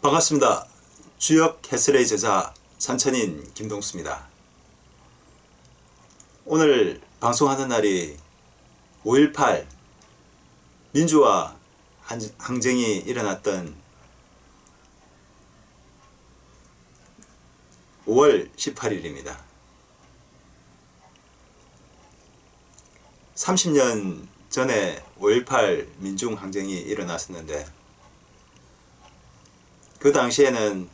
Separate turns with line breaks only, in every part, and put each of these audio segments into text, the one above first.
반갑습니다. 주역 해설의 저자 산천인 김동수입니다. 오늘 방송하는 날이 5.18 민주화 항쟁이 일어났던 5월 18일입니다. 30년 전에 5.18 민중항쟁이 일어났었는데 그 당시에는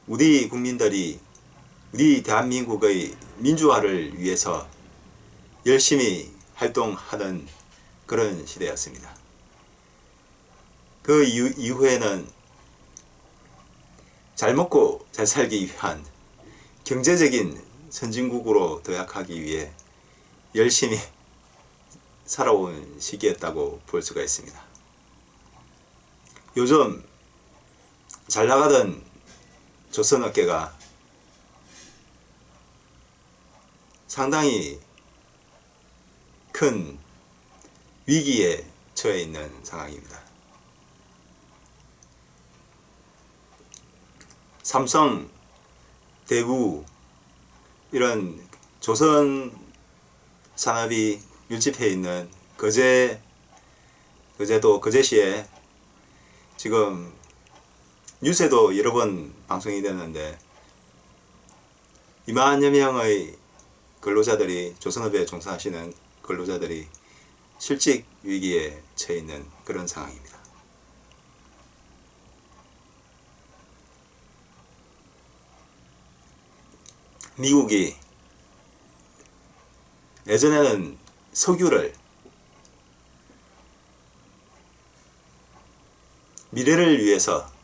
우리 국민들이 우리 대한민국의 민주화를 위해서 열심히 활동하는 그런 시대였습니다. 그 이후에는 잘 먹고 잘 살기 위한 경제적인 선진국으로 도약하기 위해 열심히 살아온 시기였다고 볼 수가 있습니다. 요즘 잘 나가던 조선업계가 상당히 큰 위기에 처해 있는 상황입니다. 삼성, 대우 이런 조선 산업이 밀집해 있는 거제시에 지금 뉴스에도 여러 번 방송이 됐는데 2만여 명의 근로자들이 조선업에 종사하시는 근로자들이 실직 위기에 처해 있는 그런 상황입니다. 미국이 예전에는 석유를 미래를 위해서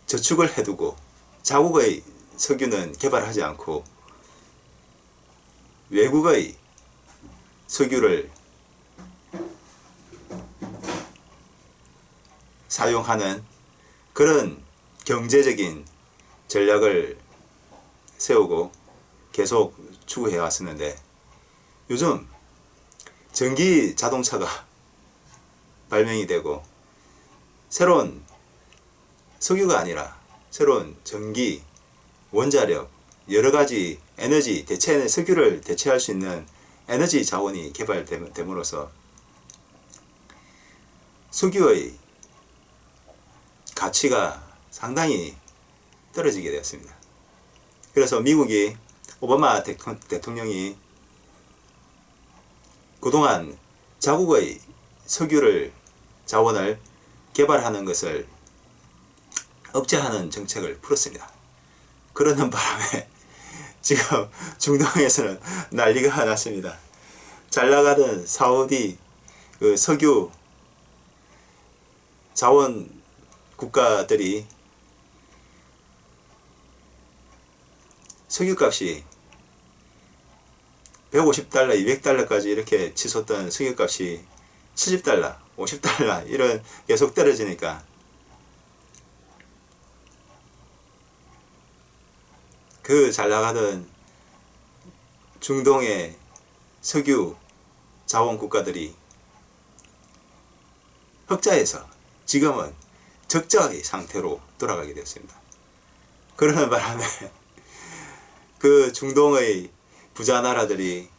저축을 해두고 자국의 석유는 개발하지 않고 외국의 석유를 사용하는 그런 경제적인 전략을 세우고 계속 추구해 왔었는데 요즘 전기 자동차가 발명이 되고 새로운 석유가 아니라 새로운 전기, 원자력, 여러가지 에너지 석유를 대체할 수 있는 에너지 자원이 개발됨으로써 석유의 가치가 상당히 떨어지게 되었습니다. 그래서 미국이 오바마 대통령이 그동안 자국의 자원을 개발하는 것을 억제하는 정책을 풀었습니다. 그러는 바람에 지금 중동에서는 난리가 났습니다. 잘 나가던 사우디 석유 자원 국가들이 석유값이 150달러, 200달러까지 이렇게 치솟던 석유값이 70달러, 50달러 이런 계속 떨어지니까 그 잘 나가던 중동의 석유 자원 국가들이 흑자에서 지금은 적자의 상태로 돌아가게 되었습니다. 그러는 바람에 그 중동의 부자 나라들이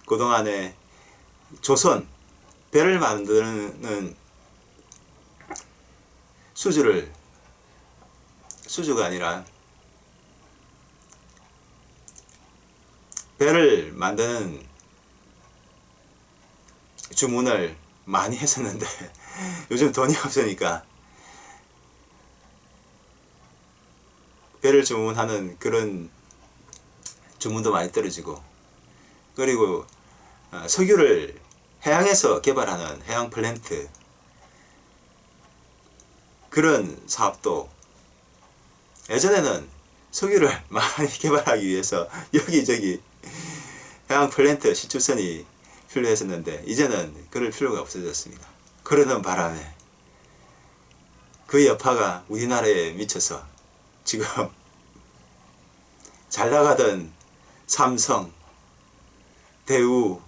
그동안에 배를 만드는 수주가 아니라 배를 만드는 주문을 많이 했었는데 요즘 돈이 없으니까 배를 주문하는 그런 주문도 많이 떨어지고 그리고 석유를 해양에서 개발하는 해양 플랜트 그런 사업도 예전에는 석유를 많이 개발하기 위해서 여기저기 해양 플랜트 시추선이 필요했었는데 이제는 그럴 필요가 없어졌습니다. 그러는 바람에 그 여파가 우리나라에 미쳐서 지금 잘 나가던 삼성, 대우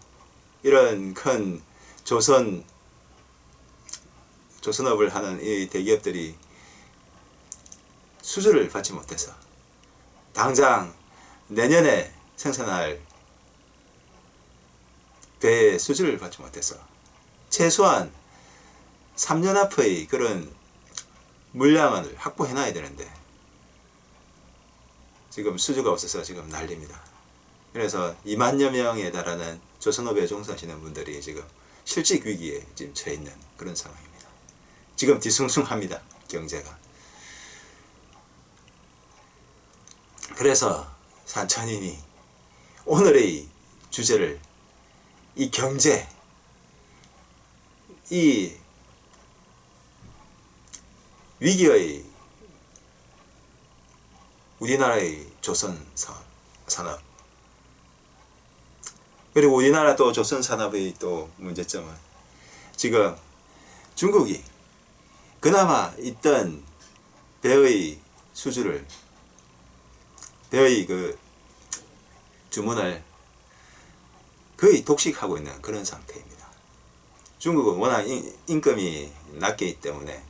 이런 큰 조선업을 하는 이 대기업들이 수주를 받지 못해서 당장 내년에 생산할 배의 수주를 받지 못해서 최소한 3년 앞의 그런 물량을 확보해 놔야 되는데 지금 수주가 없어서 지금 난립니다. 그래서 2만여 명에 달하는 조선업에 종사하시는 분들이 지금 실직 위기에 지금 처해 있는 그런 상황입니다. 지금 뒤숭숭합니다. 경제가. 그래서 산천인이 오늘의 주제를 이 경제, 이 위기의 우리나라의 조선 산업, 그리고 우리나라 또 조선 산업의 또 문제점은 지금 중국이 그나마 있던 배의 수주를, 배의 그 주문을 거의 독식하고 있는 그런 상태입니다. 중국은 워낙 임금이 낮기 있기 때문에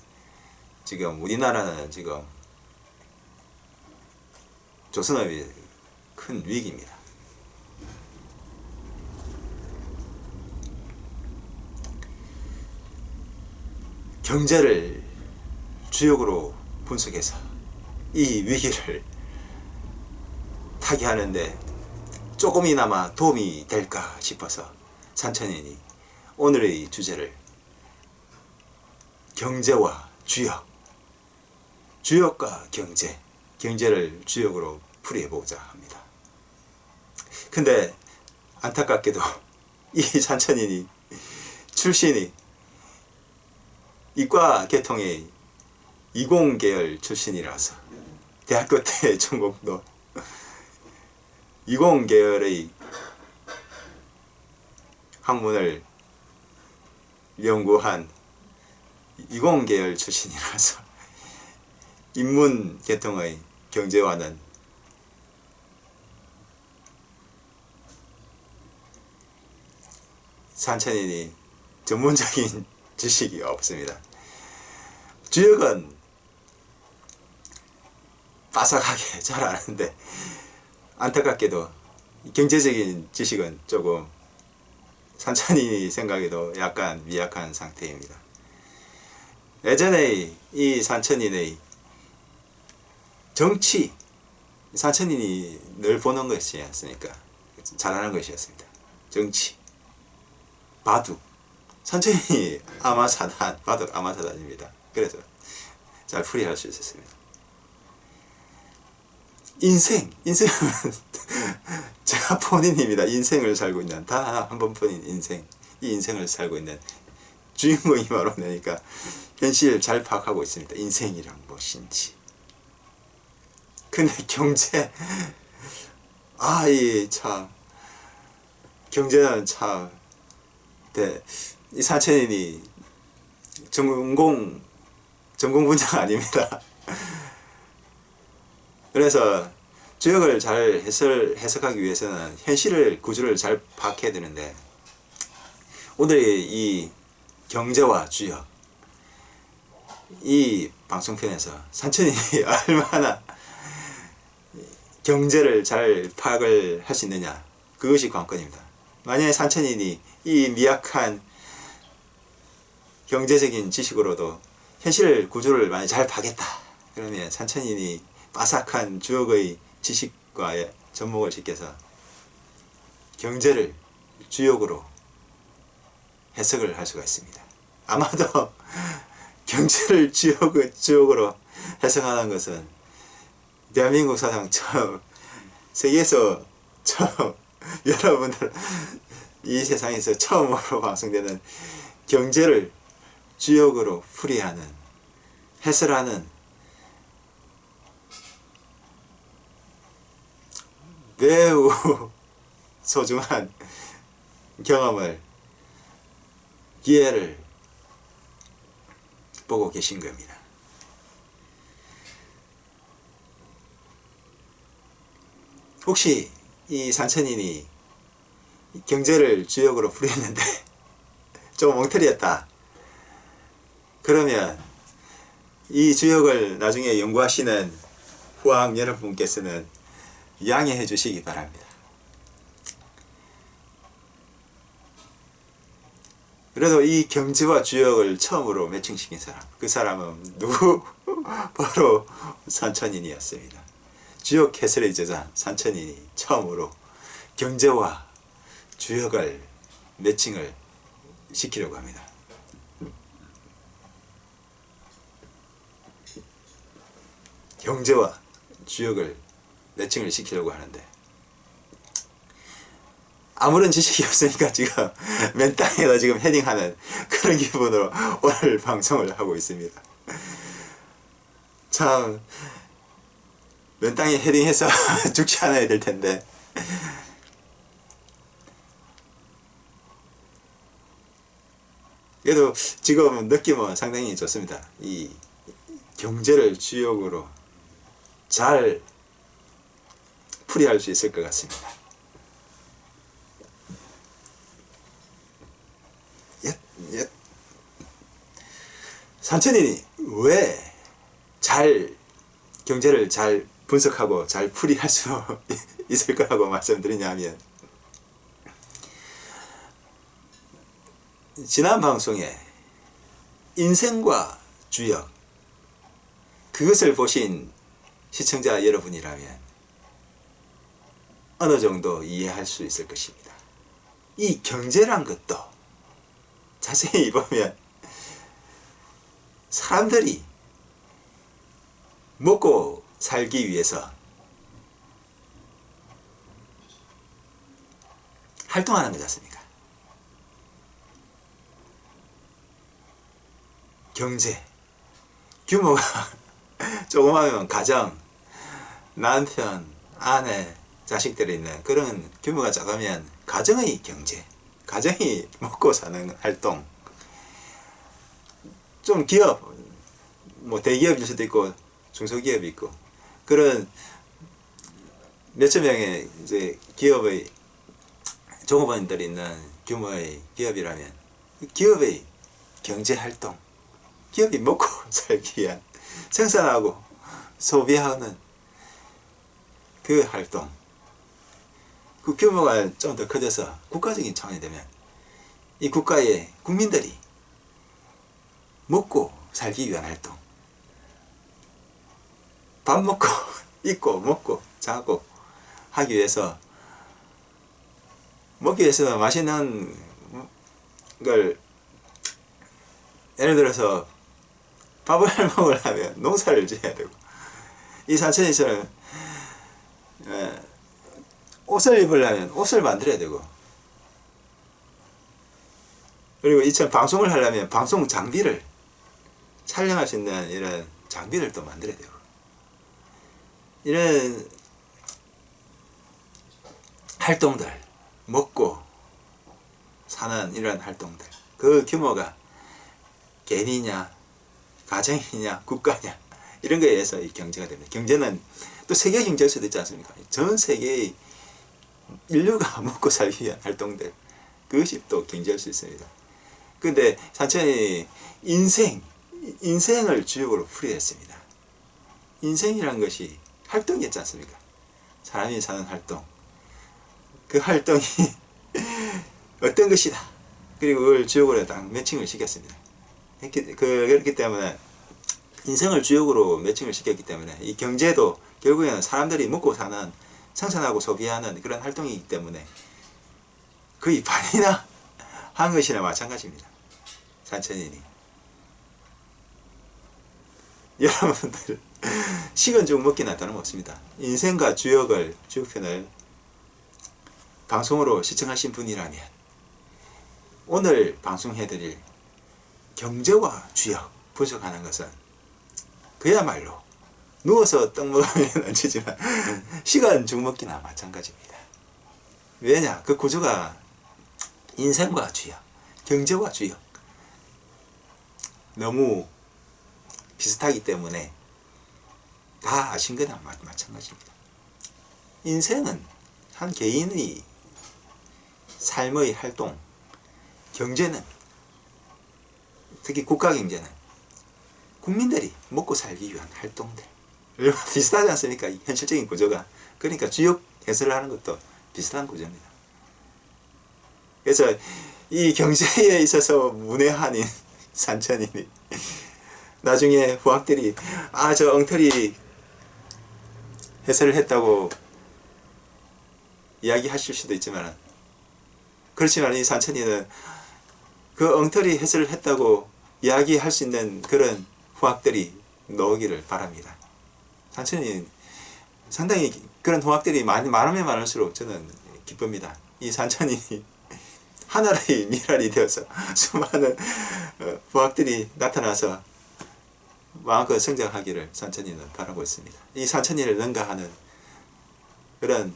지금 우리나라는 지금 조선업이 큰 위기입니다. 경제를 주역으로 분석해서 이 위기를 타개하는데 조금이나마 도움이 될까 싶어서 산천인이 오늘의 주제를 경제와 주역, 주역과 경제, 경제를 주역으로 풀이해보고자 합니다. 근데 안타깝게도 이 산천인이 출신이 이과 계통의 이공계열 출신이라서 대학교 때 전공도 이공계열의 학문을 연구한 이공계열 출신이라서 인문 계통의 경제와는 산천인이 전문적인 지식이 없습니다. 주역은 빠삭하게 잘 아는데 안타깝게도 경제적인 지식은 조금 산천인이 생각에도 약간 미약한 상태입니다. 예전에 이 산천인의 정치, 산천인이 늘 보는 것이 않습니까? 잘하는 것이었습니다. 정치, 바둑, 산천인이 아마사단, 바둑 아마사단입니다. 그래서 잘 풀이할 수 있었습니다. 인생은 제가 본인입니다. 인생을 살고 있는, 단 하나 한 번뿐인 인생, 이 인생을 살고 있는 주인공이 바로 내니까 현실을 잘 파악하고 있습니다. 인생이란 무엇인지. 근데 경제, 이 참, 경제는 참, 이 산천인이 전공 분야가 아닙니다. 그래서 주역을 잘 해석하기 위해서는 현실을, 구조를 잘 파악해야 되는데, 오늘의 이 경제와 주역, 이 방송편에서 산천인이 얼마나 경제를 잘 파악을 할 수 있느냐, 그것이 관건입니다. 만약에 산천인이 이 미약한 경제적인 지식으로도 현실 구조를 많이 잘 파겠다, 그러면 산천인이 빠삭한 주역의 지식과 접목을 시켜서 경제를 주역으로 해석을 할 수가 있습니다. 아마도 경제를 주역으로 해석하는 것은 대한민국 사상 처음, 세계에서 처음, 여러분들 이 세상에서 처음으로 방송되는 경제를 주역으로 풀이하는, 해설하는 매우 소중한 경험을, 기회를 보고 계신 겁니다. 혹시 이 산천인이 경제를 주역으로 풀이했는데 좀 엉터리였다, 그러면 이 주역을 나중에 연구하시는 후학 여러분께서는 양해해 주시기 바랍니다. 그래도 이 경제와 주역을 처음으로 매칭시킨 사람, 그 사람은 누구? 바로 산천인이었습니다. 주역 해설의 저자 산천인이 처음으로 경제와 주역을 매칭을 시키려고 합니다. 경제와 주역을 매칭을 시키려고 하는데 아무런 지식이 없으니까 지금 맨 땅에다 지금 헤딩하는 그런 기분으로 오늘 방송을 하고 있습니다. 참 맨 땅에 헤딩해서 죽지 않아야 될 텐데 그래도 지금 느낌은 상당히 좋습니다. 이 경제를 주역으로 잘 풀이할 수 있을 것 같습니다. 산천인이 왜 잘 경제를 잘 분석하고 잘 풀이할 수 있을 거라고 말씀드리냐면 지난 방송에 인생과 주역 그것을 보신 시청자 여러분이라면 어느 정도 이해할 수 있을 것입니다. 이 경제란 것도 자세히 보면 사람들이 먹고 살기 위해서 활동하는 거지 않습니까? 경제 규모가 조그마한 가정, 남편, 아내, 자식들이 있는 그런 규모가 작으면 가정의 경제, 가정이 먹고 사는 활동, 좀 기업, 뭐 대기업일 수도 있고 중소기업이 있고 그런 몇천 명의 이제 기업의 종업원들이 있는 규모의 기업이라면 기업의 경제 활동, 기업이 먹고 살기 위한 생산하고 소비하는 그 활동, 그 규모가 좀 더 커져서 국가적인 차원이 되면 이 국가의 국민들이 먹고 살기 위한 활동, 밥 먹고 입고 먹고 자고 하기 위해서 먹기 위해서는 맛있는 걸 예를 들어서 밥을 먹으려면 농사를 지어야 되고 이 산천이처럼 옷을 입으려면 옷을 만들어야 되고 그리고 이처럼 방송을 하려면 방송 장비를 촬영할 수 있는 이런 장비를 또 만들어야 되고 이런 활동들 먹고 사는 이런 활동들 그 규모가 개인이냐 가정이냐 국가냐 이런 거에 의해서 이 경제가 됩니다. 경제는 또 세계 경제일 수도 있지 않습니까? 전 세계의 인류가 먹고 살기 위한 활동들 그것이 또 경제일 수 있습니다. 근데 산천이 인생을 주역으로 풀이했습니다. 인생이란 것이 활동이었지 않습니까? 사람이 사는 활동 그 활동이 어떤 것이다. 그리고 그걸 주역으로 딱 매칭을 시켰습니다. 그렇기 때문에 인생을 주역으로 매칭을 시켰기 때문에 이 경제도 결국에는 사람들이 먹고 사는 생산하고 소비하는 그런 활동이기 때문에 거의 반이나 한 것이나 마찬가지입니다. 산천인이 여러분들 식은 죽 먹기나 다름없습니다. 인생과 주역편을 방송으로 시청하신 분이라면 오늘 방송해드릴 경제와 주역 분석하는 것은 그야말로 누워서 떡 먹으면 얹히지만 시간 죽 먹기나 마찬가지입니다. 왜냐? 그 구조가 인생과 주역, 경제와 주역 너무 비슷하기 때문에 다 아신 거나 마찬가지입니다. 인생은 한 개인의 삶의 활동, 경제는 특히 국가 경제는 국민들이 먹고 살기 위한 활동들 얼마나 비슷하지 않습니까? 이 현실적인 구조가. 그러니까 주역 해설을 하는 것도 비슷한 구조입니다. 그래서 이 경제에 있어서 문외한인 산천인이 나중에 후학들이 저 엉터리 해설을 했다고 이야기하실 수도 있지만, 그렇지만 이 산천이는 그 엉터리 해설을 했다고 이야기할 수 있는 그런 후학들이 나오기를 바랍니다. 산천이 상당히 그런 후학들이 많으면 많을수록 저는 기쁩니다. 이 산천이 하나의 미랄이 되어서 수많은 후학들이 나타나서 마음껏 성장하기를 산천이는 바라고 있습니다. 이 산천이를 능가하는 그런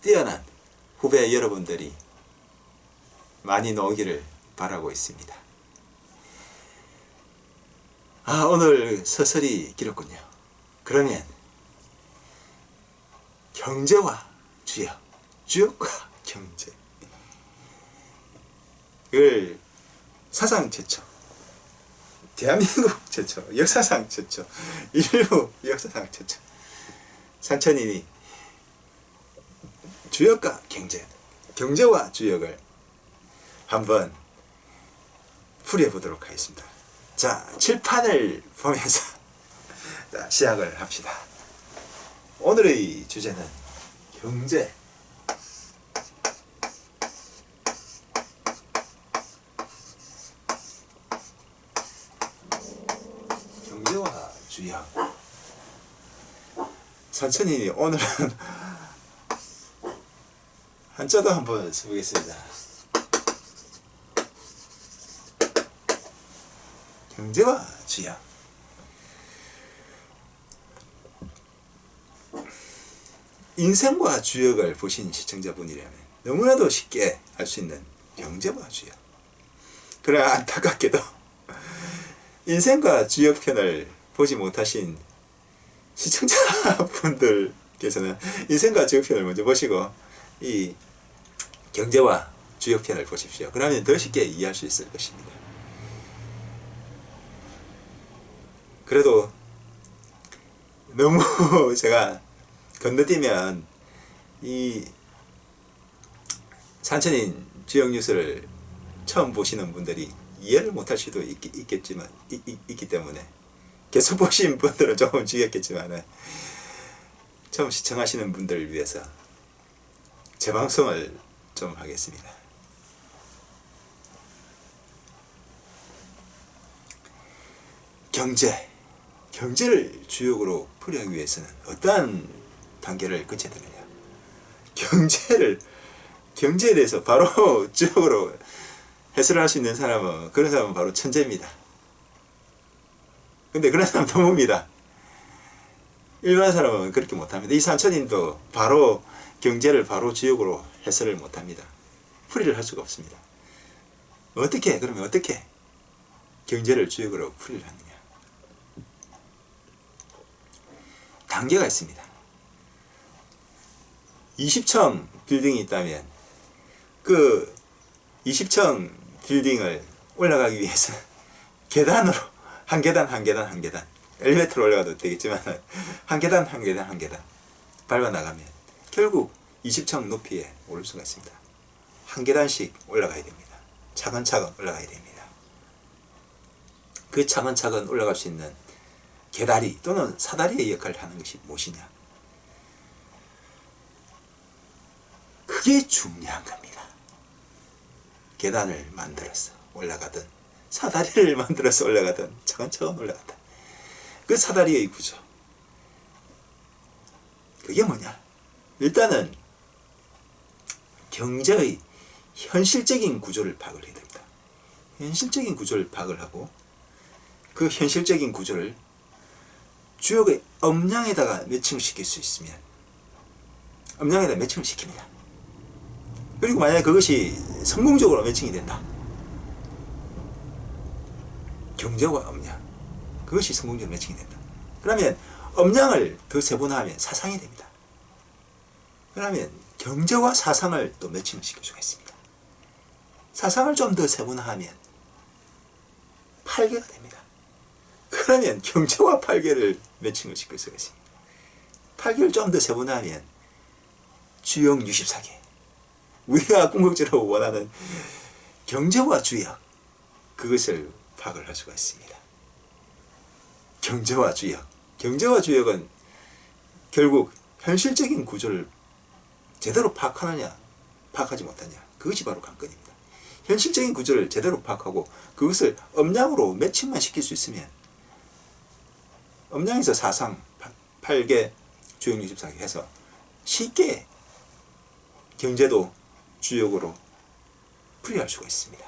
뛰어난 후배 여러분들이 많이 나오기를 바라고 있습니다. 오늘 서설이 길었군요. 그러면 경제와 주역, 주역과 경제를 사상 최초, 대한민국 최초, 역사상 최초, 인류 역사상 최초 산천인이 주역과 경제, 경제와 주역을 한번 풀이해보도록 하겠습니다. 자, 칠판을 보면서 시작을 합시다. 오늘의 주제는 경제. 경제와 주역. 산천인이 오늘은 한자도 한번 써보겠습니다. 경제와 주역. 인생과 주역을 보신 시청자분이라면 너무나도 쉽게 알 수 있는 경제와 주역. 그러나 안타깝게도 인생과 주역 편을 보지 못하신 시청자분들께서는 인생과 주역 편을 먼저 보시고 이 경제와 주역 편을 보십시오. 그러면 더 쉽게 이해할 수 있을 것입니다. 그래도 너무 제가 건너뛰면 이 산천인 주역 뉴스를 처음 보시는 분들이 이해를 못할 수도 있기 때문에, 계속 보신 분들은 조금 주의했겠지만 처음 시청하시는 분들을 위해서 재방송을 좀 하겠습니다. 경제를 주역으로 풀이하기 위해서는 어떠한 단계를 거쳐야 되느냐. 경제에 대해서 바로 주역으로 해설을 할 수 있는 사람은, 그런 사람은 바로 천재입니다. 근데 그런 사람 드뭅니다. 일반 사람은 그렇게 못합니다. 이 산천인도 바로 경제를 바로 주역으로 해설을 못합니다. 풀이를 할 수가 없습니다. 그러면 어떻게 경제를 주역으로 풀이를 하느냐. 단계가 있습니다. 20층 빌딩이 있다면 그 20층 빌딩을 올라가기 위해서 계단으로 한 계단 엘리베이터로 올라가도 되겠지만 한 계단 밟아 나가면 결국 20층 높이에 오를 수가 있습니다. 한 계단씩 올라가야 됩니다. 차근차근 올라가야 됩니다. 그 차근차근 올라갈 수 있는 계다리 또는 사다리의 역할을 하는 것이 무엇이냐. 그게 중요한 겁니다. 계단을 만들어서 올라가든 사다리를 만들어서 올라가든 차근차근 올라간다. 그 사다리의 구조. 그게 뭐냐. 일단은 경제의 현실적인 구조를 파악을 해야 됩니다. 현실적인 구조를 파악을 하고 그 현실적인 구조를 주역의 음량에다가 매칭을 시킬 수 있으면 음량에다 매칭을 시킵니다. 그리고 만약에 그것이 성공적으로 매칭이 된다. 경제와 음량, 그것이 성공적으로 매칭이 된다. 그러면 음량을 더 세분화하면 사상이 됩니다. 그러면 경제와 사상을 또 매칭을 시킬 수가 있습니다. 사상을 좀 더 세분화하면 8개가 됩니다. 그러면 경제와 팔계를 매칭을 시킬 수가 있습니다. 팔계를 좀 더 세분화하면 주역 64개, 우리가 궁극적으로 원하는 경제와 주역, 그것을 파악을 할 수가 있습니다. 경제와 주역, 경제와 주역은 결국 현실적인 구조를 제대로 파악하느냐 파악하지 못하냐, 그것이 바로 관건입니다. 현실적인 구조를 제대로 파악하고 그것을 음량으로 매칭만 시킬 수 있으면, 음량에서 사상 8개 주역 64개 해서 쉽게 경제도 주역으로 풀이할 수가 있습니다.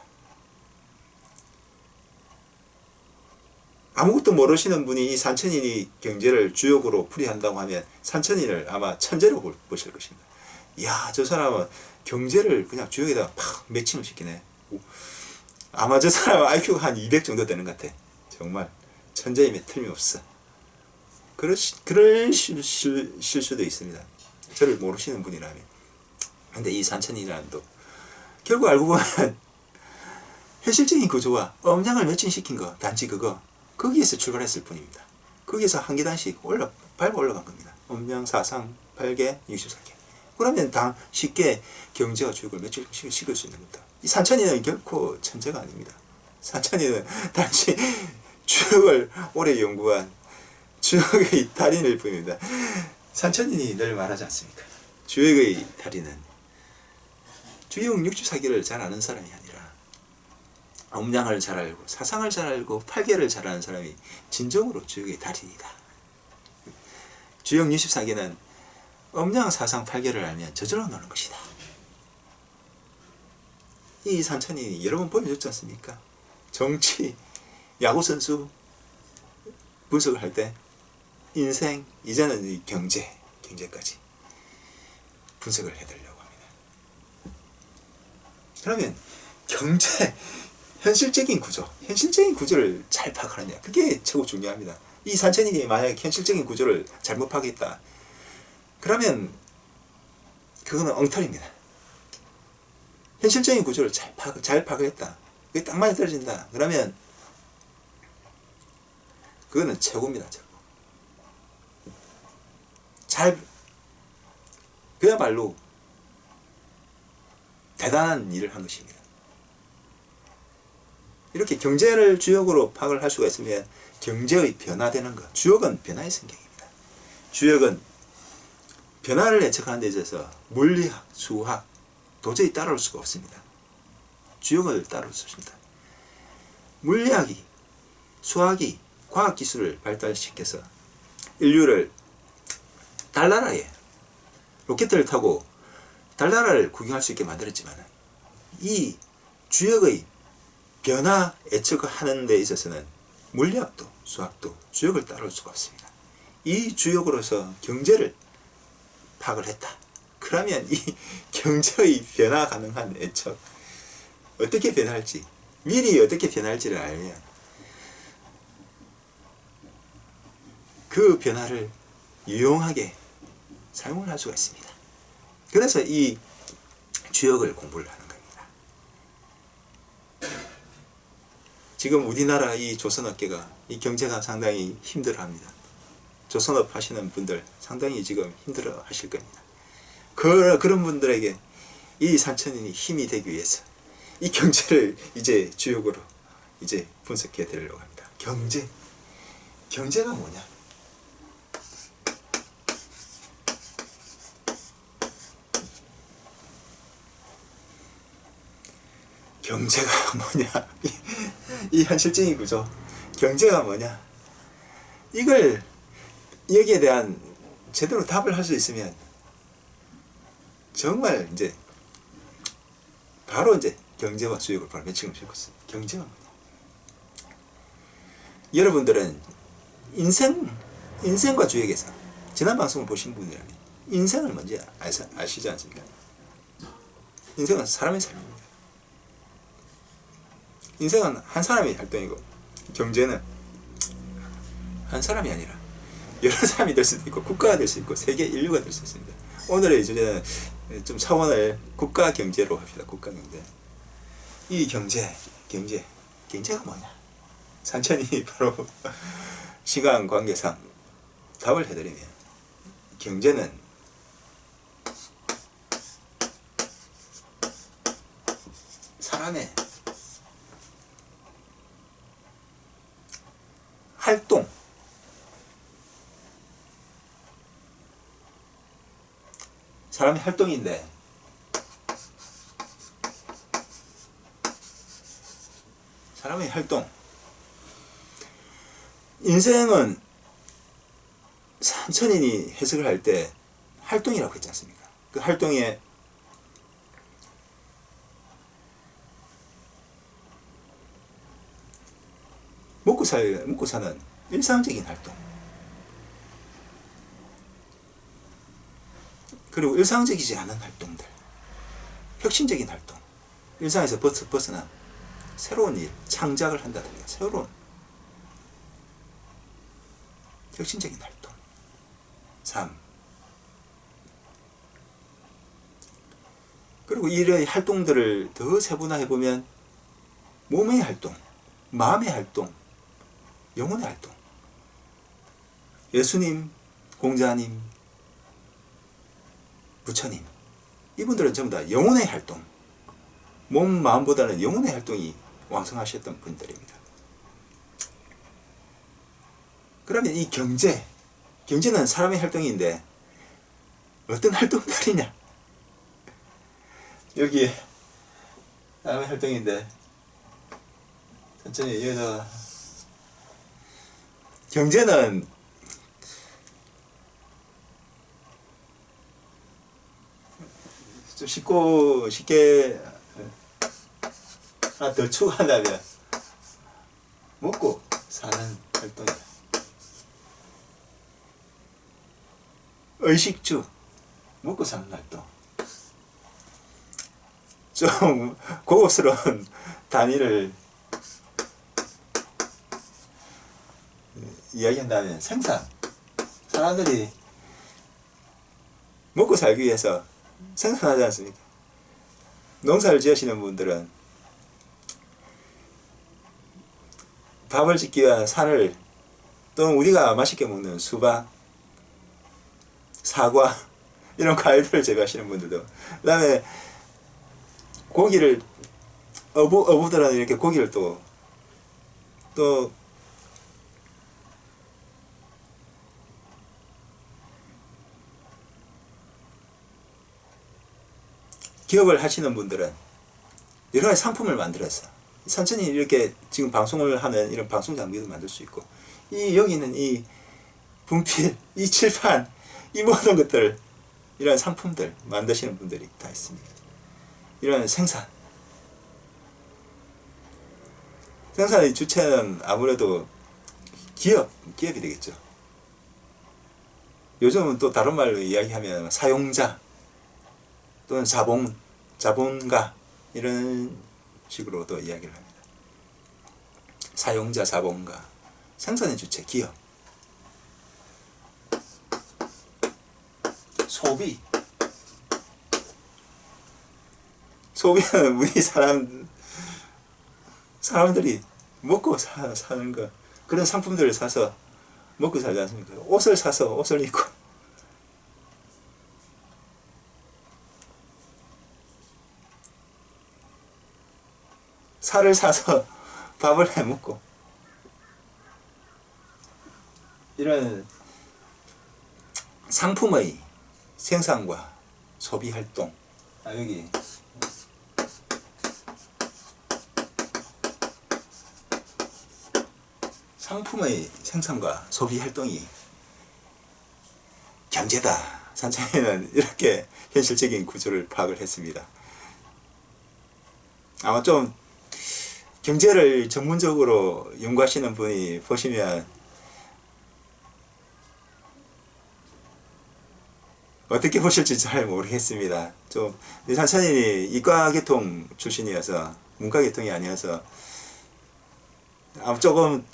아무것도 모르시는 분이 이 산천인이 경제를 주역으로 풀이한다고 하면 산천인을 아마 천재로 보실 것입니다. 이야, 저 사람은 경제를 그냥 주역에다가 팍 매칭을 시키네. 아마 저 사람 IQ가 한 200 정도 되는 것 같아. 정말 천재임에 틀림없어. 그러실 수도 있습니다. 저를 모르시는 분이라면. 근데 이 산천인이라는 또 결국 알고 보면 현실적인 구조와 음량을 매칭시킨 거, 단지 그거, 거기에서 출발했을 뿐입니다. 거기에서 한 계단씩 밟아 올라간 겁니다. 음량, 사상, 8개, 64개. 그러면 당 쉽게 경제와 주역을 매칭시킬 수 있는 겁니다. 이 산천인은 결코 천재가 아닙니다. 산천인은 단지 주역을 오래 연구한 주역의 달인일 뿐입니다. 산천인이 늘 말하지 않습니까? 주역의 달인은 주역 64개를 잘 아는 사람이 아니라 음량을 잘 알고 사상을 잘 알고 8개를 잘 아는 사람이 진정으로 주역의 달인이다. 주역 64개는 음량, 사상, 8개를 알면 저절로 노는 것이다. 이 산천인이 여러 번 보여줬지 않습니까? 정치, 야구선수 분석을 할 때 인생, 이제는 이 경제까지 분석을 해드리려고 합니다. 그러면 경제, 현실적인 구조를 잘 파악하느냐, 그게 최고 중요합니다. 이 산천인이 만약에 현실적인 구조를 잘못 파악했다, 그러면 그거는 엉터리입니다. 현실적인 구조를 잘 파악을 했다, 그게 딱 맞아 떨어진다, 그러면 그거는 최고입니다. 최고. 그야말로 대단한 일을 한 것입니다. 이렇게 경제를 주역으로 파악을 할 수가 있으면 경제의 변화되는 것, 주역은 변화의 성격입니다. 주역은 변화를 예측하는 데 있어서 물리학, 수학 도저히 따라올 수가 없습니다. 주역을 따라올 수 없습니다. 물리학이, 수학이 과학기술을 발달시켜서 인류를 달나라에 로켓을 타고 달나라를 구경할 수 있게 만들었지만, 이 주역의 변화 예측하는 데 있어서는 물리학도 수학도 주역을 따라올 수가 없습니다. 이 주역으로서 경제를 파악을 했다. 그러면 이 경제의 변화 가능한 예측, 어떻게 변할지, 미리 어떻게 변할지를 알면 그 변화를 유용하게 사용을 할 수가 있습니다. 그래서 이 주역을 공부를 하는 겁니다. 지금 우리나라 이 조선업계가, 이 경제가 상당히 힘들어합니다. 조선업 하시는 분들 상당히 지금 힘들어 하실 겁니다. 그런 분들에게 이 산천인이 힘이 되기 위해서 이 경제를 이제 주역으로 이제 분석해 드리려고 합니다. 경제가 뭐냐? 경제가 뭐냐? 이 현실적인 구조, 경제가 뭐냐? 이걸, 여기에 대한 제대로 답을 할 수 있으면 정말 이제 바로 이제 경제와 수역을 바로 매칭을 시킬 수 있습니다. 경제가 뭐냐? 여러분들은 인생과 주역에서 지난 방송을 보신 분이라면 인생을 먼저 아시지 않습니까? 인생은 사람의 삶입니다. 인생은 한 사람의 활동이고, 경제는 한 사람이 아니라 여러 사람이 될 수도 있고, 국가가 될 수 있고, 세계 인류가 될 수 있습니다. 오늘의 주제는 좀 차원을 국가 경제로 합시다. 국가 경제. 이 경제가 뭐냐? 산천이 바로 시간 관계상 답을 해드리면, 경제는 사람의 활동, 사람의 활동인데, 사람의 활동, 인생은 산천인이 해석을 할 때 활동이라고 했지 않습니까? 그 활동에 먹고 사는 일상적인 활동, 그리고 일상적이지 않은 활동들, 혁신적인 활동, 일상에서 벗어난 새로운 일, 창작을 한다든가 새로운 혁신적인 활동. 3. 그리고 이런 활동들을 더 세분화해보면 몸의 활동, 마음의 활동, 영혼의 활동, 예수님, 공자님, 부처님, 이분들은 전부 다 영혼의 활동, 몸, 마음보다는 영혼의 활동이 왕성하셨던 분들입니다. 그러면 이 경제는 사람의 활동인데 어떤 활동들이냐? 여기에 사람의 활동인데, 천천히 여기다가 경제는 좀 쉽게 하나 더 추가한다면 먹고 사는 활동이다. 의식주, 먹고 사는 활동. 좀 고급스러운 단위를 이야기한다면 생산. 사람들이 먹고 살기 위해서 생산하지 않습니까? 농사를 지으시는 분들은 밥을 짓기 위한 산을, 또는 우리가 맛있게 먹는 수박, 사과, 이런 과일들을 재배하시는 분들도, 그 다음에 고기를, 어부들은 이렇게 고기를 또 기업을 하시는 분들은 여러 가지 상품을 만들어서 천천히 이렇게 지금 방송을 하는 이런 방송 장비도 만들 수 있고, 이 여기 있는 이 분필, 이 칠판, 이 모든 것들, 이런 상품들 만드시는 분들이 다 있습니다. 이런 생산의 주체는 아무래도 기업이 되겠죠. 요즘은 또 다른 말로 이야기하면 사용자 또는 자본가, 이런 식으로도 이야기를 합니다. 사용자, 자본가, 생산의 주체, 기업. 소비는 우리 사람들이 먹고 사는 거, 그런 상품들을 사서 먹고 살지 않습니까? 옷을 사서 옷을 입고, 살을 사서 밥을 해 먹고, 이런 상품의 생산과 소비 활동. 여기 상품의 생산과 소비 활동이 경제다. 산천이는 이렇게 현실적인 구조를 파악을 했습니다. 아마 좀 경제를 전문적으로 연구하시는 분이 보시면 어떻게 보실지 잘 모르겠습니다. 좀 산천인이 이과계통 출신이어서 문과계통이 아니어서 아마 조금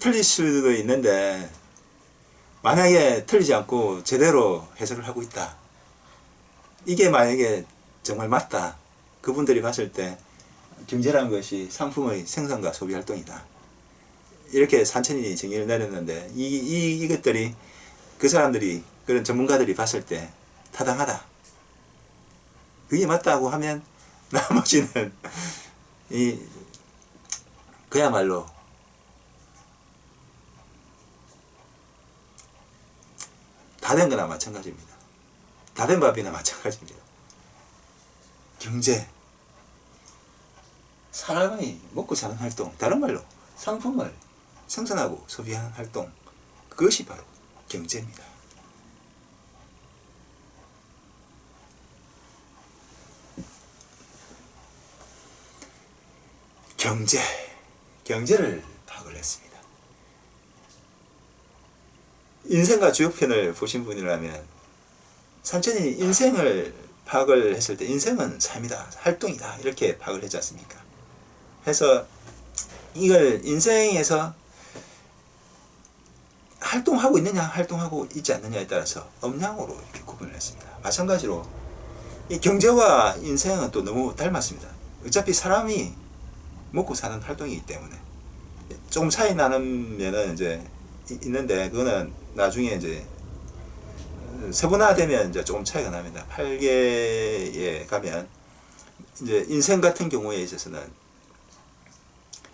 틀릴 수도 있는데, 만약에 틀리지 않고 제대로 해석을 하고 있다, 이게 만약에 정말 맞다, 그분들이 봤을 때 경제라는 것이 상품의 생산과 소비 활동이다, 이렇게 산천이 정의를 내렸는데 이것들이 그 사람들이 그런 전문가들이 봤을 때 타당하다. 그게 맞다고 하면 나머지는 그야말로 다 된 거나 마찬가지입니다. 다 된 밥이나 마찬가지입니다. 경제, 사람이 먹고 사는 활동, 다른 말로 상품을 생산하고 소비하는 활동, 그것이 바로 경제입니다. 경제를 파악을 했습니다. 인생과 주역편을 보신 분이라면 산천이 인생을 파악을 했을 때 인생은 삶이다, 활동이다 이렇게 파악을 했지 않습니까? 해서 이걸 인생에서 활동하고 있느냐 활동하고 있지 않느냐에 따라서 음양으로 이렇게 구분을 했습니다. 마찬가지로 이 경제와 인생은 또 너무 닮았습니다. 어차피 사람이 먹고 사는 활동이기 때문에 조금 차이 나면은 이제 있는데 그거는 나중에 이제 세분화되면 이제 조금 차이가 납니다. 8개에 가면 이제 인생 같은 경우에 있어서는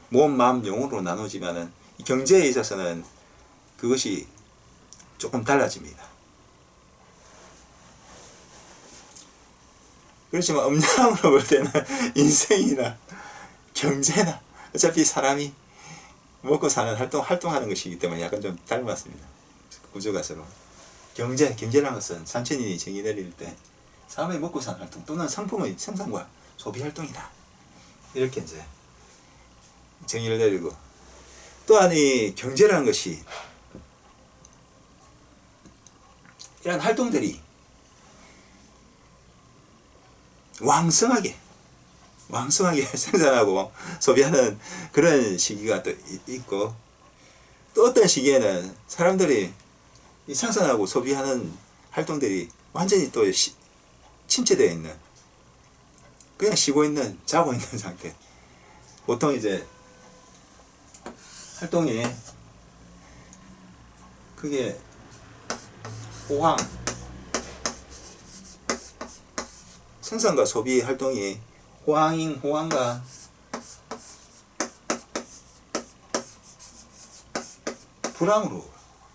몸, 마음, 영으로 나누지만은 경제에 있어서는 그것이 조금 달라집니다. 그렇지만 음양으로 볼 때는 인생이나 경제나 어차피 사람이 먹고 사는 활동하는 것이기 때문에 약간 좀 닮았습니다. 구조가 서로. 경제라는 것은 산천인이 정의 내릴 때 사람이 먹고 사는 활동 또는 상품의 생산과 소비 활동이다. 이렇게 이제 정의를 내리고 또한 이 경제라는 것이 이런 활동들이 왕성하게 생산하고 소비하는 그런 시기가 또 있고 또 어떤 시기에는 사람들이 이 생산하고 소비하는 활동들이 완전히 또 침체되어 있는 그냥 쉬고 있는 자고 있는 상태. 보통 이제 활동이 그게 호황 생산과 소비 활동이 호황과 불황으로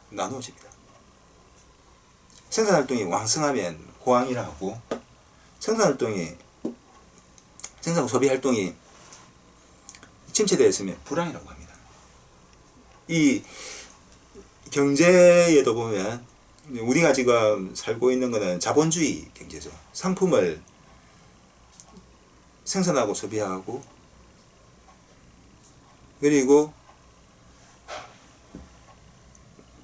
나누어집니다. 생산활동이 왕성하면 호황이라 하고 생산 소비활동이 침체되어 있으면 불황이라고 합니다. 이 경제에도 보면 우리가 지금 살고 있는 것은 자본주의 경제죠. 상품을 생산하고 소비하고 그리고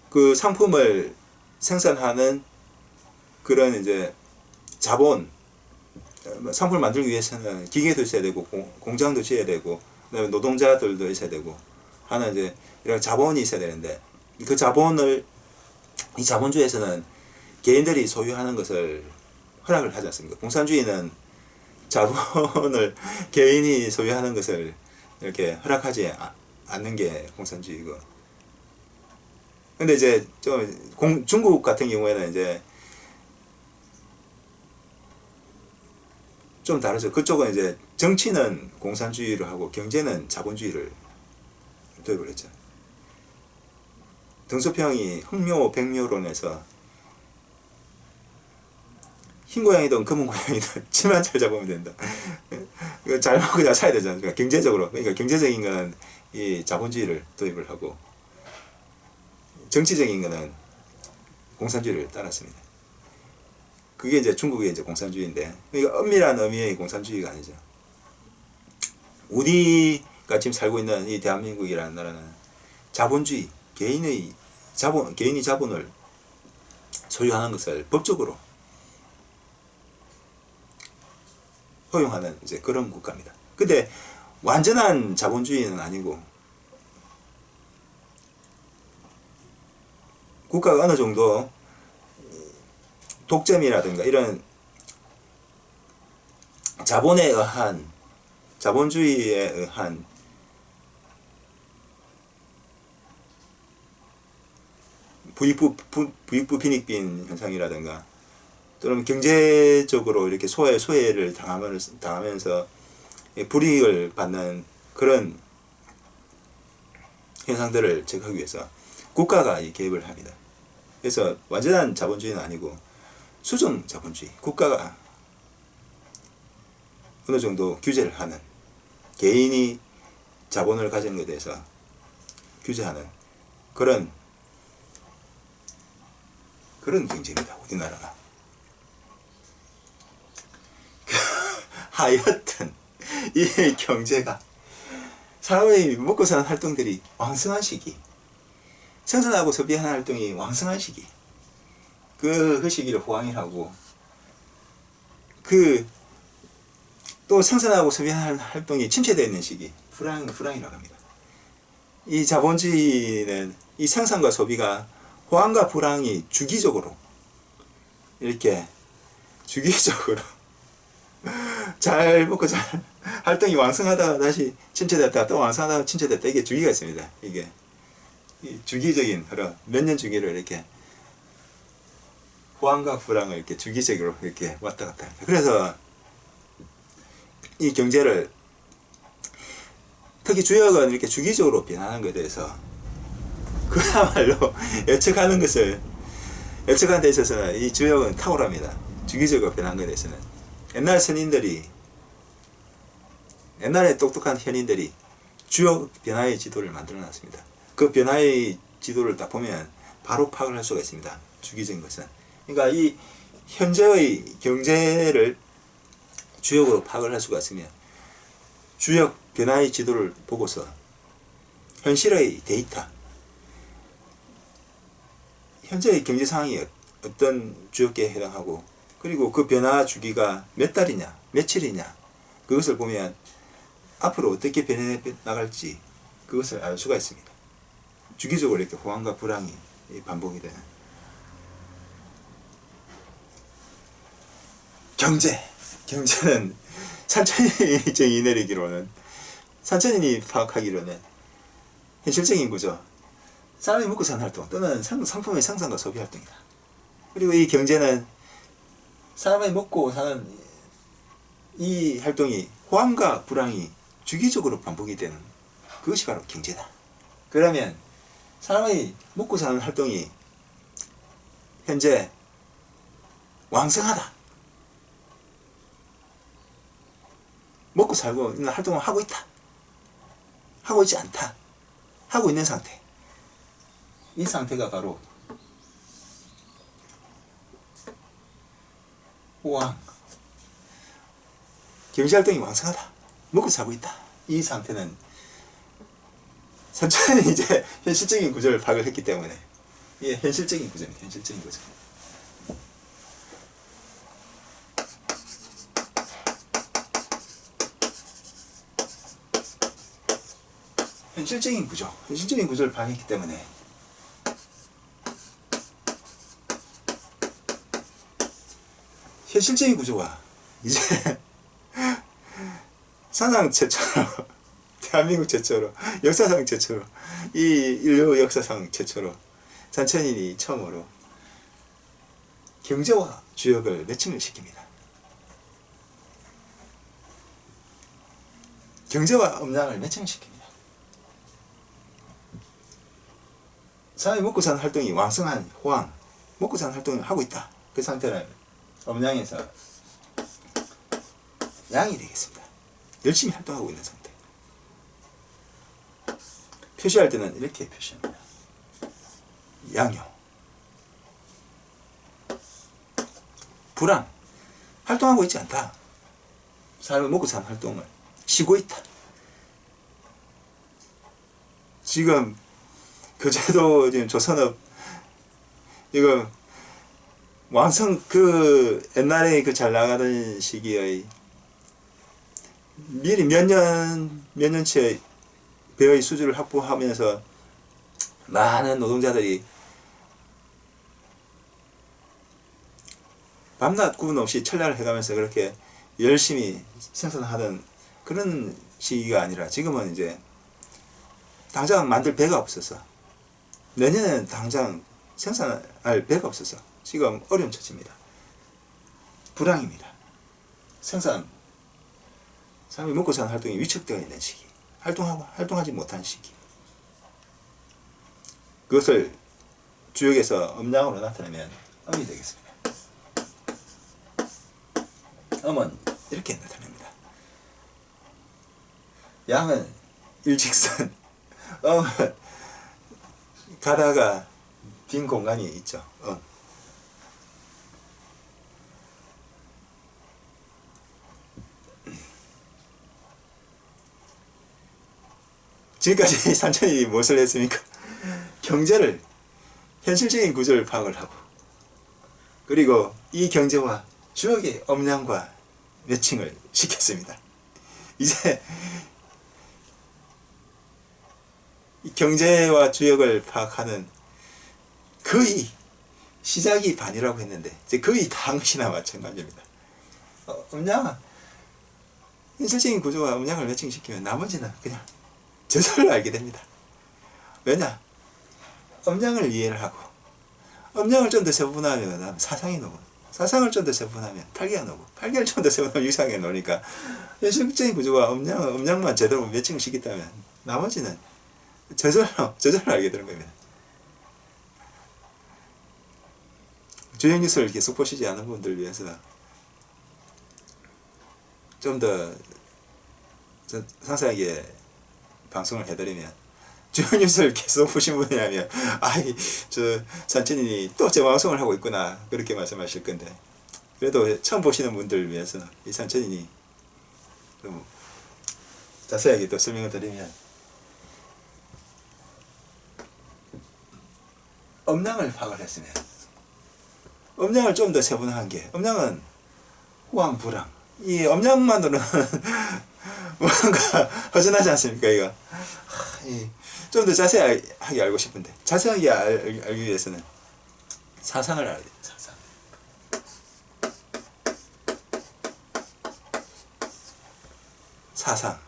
그 상품을 생산하는 그런 이제 자본 상품을 만들기 위해서는 기계도 있어야 되고 공장도 지어야 되고 그다음에 노동자들도 있어야 되고 하는 이제 이런 자본이 있어야 되는데 그 자본을 이 자본주의에서는 개인들이 소유하는 것을 허락을 하지 않습니까? 공산주의는 자본을 개인이 소유하는 것을 이렇게 허락하지 않는 게 공산주의고. 근데 이제 좀 중국 같은 경우에는 이제 좀 다르죠. 그쪽은 이제 정치는 공산주의를 하고 경제는 자본주의를 도입을 했죠. 등소평이 흑묘 백묘론에서 흰 고양이든 검은 고양이든 치만 잘 잡으면 된다. 잘 먹고 잘 살아야 되잖아요. 그러니까 경제적으로. 그러니까 경제적인 거는 이 자본주의를 도입을 하고 정치적인 거는 공산주의를 따랐습니다. 그게 이제 중국의 이제 공산주의인데, 그러니까 엄밀한 의미의 공산주의가 아니죠. 우리가 지금 살고 있는 이 대한민국이라는 나라는 자본주의, 개인이 자본을 소유하는 것을 법적으로 허용하는 이제 그런 국가입니다. 근데 완전한 자본주의는 아니고 국가가 어느 정도 독점이라든가 이런 자본주의에 의한 부익부 빈익빈 현상이라든가 또는 경제적으로 이렇게 소외를 당하면서 불이익을 받는 그런 현상들을 제거하기 위해서 국가가 개입을 합니다. 그래서 완전한 자본주의는 아니고 수정 자본주의, 국가가 어느 정도 규제를 하는, 개인이 자본을 가지는 것에 대해서 규제하는 그런 경제입니다. 우리나라가. 하여튼 이 경제가 사람이 먹고 사는 활동들이 왕성한 시기, 생산하고 소비하는 활동이 왕성한 시기, 그 시기를 호황이라고, 또 생산하고 소비하는 활동이 침체되어 있는 시기, 불황이라고 합니다. 이 자본주의는 이 생산과 소비가 호황과 불황이 주기적으로 잘 먹고 잘 활동이 왕성하다가 다시 침체됐다가 또 왕성하다가 침체됐다, 이게 주기가 있습니다. 이게 주기적인 흐름, 몇 년 주기를 이렇게 호황과 불황을 이렇게 주기적으로 이렇게 왔다 갔다 합니다. 그래서 이 경제를, 특히 주역은 이렇게 주기적으로 변하는 것에 대해서 그야말로 예측하는 데 있어서 이 주역은 탁월합니다. 주기적으로 변하는 것에 대해서는. 옛날에 똑똑한 현인들이 주역 변화의 지도를 만들어 놨습니다. 그 변화의 지도를 딱 보면 바로 파악을 할 수가 있습니다. 주기적인 것은. 그러니까 이 현재의 경제를 주역으로 파악을 할 수가 있으면 주역 변화의 지도를 보고서 현실의 데이터, 현재의 경제 상황이 어떤 주역계에 해당하고, 그리고 그 변화 주기가 몇 달이냐, 며칠이냐, 그것을 보면 앞으로 어떻게 변해 나갈지 그것을 알 수가 있습니다. 주기적으로 이렇게 호황과 불황이 반복이 되는 경제는 산천인이 내리기로는, 산천인이 파악하기로는 현실적인 구조, 사람이 먹고 사는 활동 또는 상품의 생산과 소비 활동이다. 그리고 이 경제는 사람이 먹고 사는 이 활동이 호황과 불황이 주기적으로 반복이 되는 그것이 바로 경제다. 그러면 사람이 먹고 사는 활동이 현재 왕성하다, 먹고 살고 있는 활동을 하고 있다, 하고 있지 않다, 하고 있는 상태, 이 상태가 바로 호황, 경제활동이 왕성하다, 먹고 살고 있다, 이 상태는 천천히 이제 현실적인 구조를 파악을 했기 때문에 이게 현실적인 구조입니다. 현실적인 구조. 현실적인 구조를 파악했기 때문에 현실적인 구조가 이제 사상 최초로, 대한민국 최초로, 역사상 최초로, 이 인류 역사상 최초로 산천인이 처음으로 경제와 주역을 매칭을 시킵니다. 경제와 음양을 매칭시킵니다. 사람이 먹고 사는 활동이 왕성한 호황, 먹고 사는 활동을 하고 있다. 그 상태는 음양에서 양이 되겠습니다. 열심히 활동하고 있는 상태. 표시할 때는 이렇게 표시합니다. 양요. 불황, 활동하고 있지 않다. 사람이 먹고 사는 활동을 쉬고 있다. 지금 교재도 지금 조선업 이거 왕성 옛날에 잘 나가던 시기의 미리 몇 년치의 배의 수주를 확보하면서 많은 노동자들이 밤낮 구분 없이 철야를 해가면서 그렇게 열심히 생산하던 그런 시기가 아니라 지금은 이제 당장 만들 배가 없어서 내년에는 당장 생산할 배가 없어서 지금 어려운 처지입니다. 불황입니다. 사람이 먹고 사는 활동이 위축되어 있는 시기, 활동하지 못하는 시기. 그것을 주역에서 음양으로 나타내면 음이 되겠습니다. 음은 이렇게 나타납니다. 양은 일직선, 음은 가다가 빈 공간이 있죠. 지금까지 산천이 무엇을 했습니까? 경제를, 현실적인 구조를 파악을 하고, 그리고 이 경제와 주역의 음양과 매칭을 시켰습니다. 이제 이 경제와 주역을 파악하는 거의 시작이 반이라고 했는데 이제 거의 당시나 마찬가지입니다. 음양, 현실적인 구조와 음양을 매칭시키면 나머지는 그냥 저절로 알게 됩니다. 왜냐? 음양을 이해를 하고, 음양을 좀 더 세분화하면 사상이 나오고, 사상을 좀 더 세분화하면 팔계가 나오고, 팔계를 좀 더 세분화하면 유상이 나오니까 현실적인 구조와 음양만 제대로 매칭을 시켰다면 나머지는 저절로 알게 되는 겁니다. 주요 뉴스를 계속 보시지 않은 분들 위해서 좀 더 상세하게 방송을 해드리면, 주요 뉴스를 계속 보신 분이라면 저 산천인이 또 제 방송을 하고 있구나 그렇게 말씀하실 건데, 그래도 처음 보시는 분들을 위해서 이 산천인이 좀 자세하게 또 설명을 드리면, 음양을 파악을 했으면, 음양을 좀 더 세분화한 게, 음양은 호황, 불황, 이 음양만으로는 뭔가 허전하지 않습니까? 이거 좀 더 자세하게 알고 싶은데, 자세하게 알기 위해서는 사상을 알아야 돼요. 사상.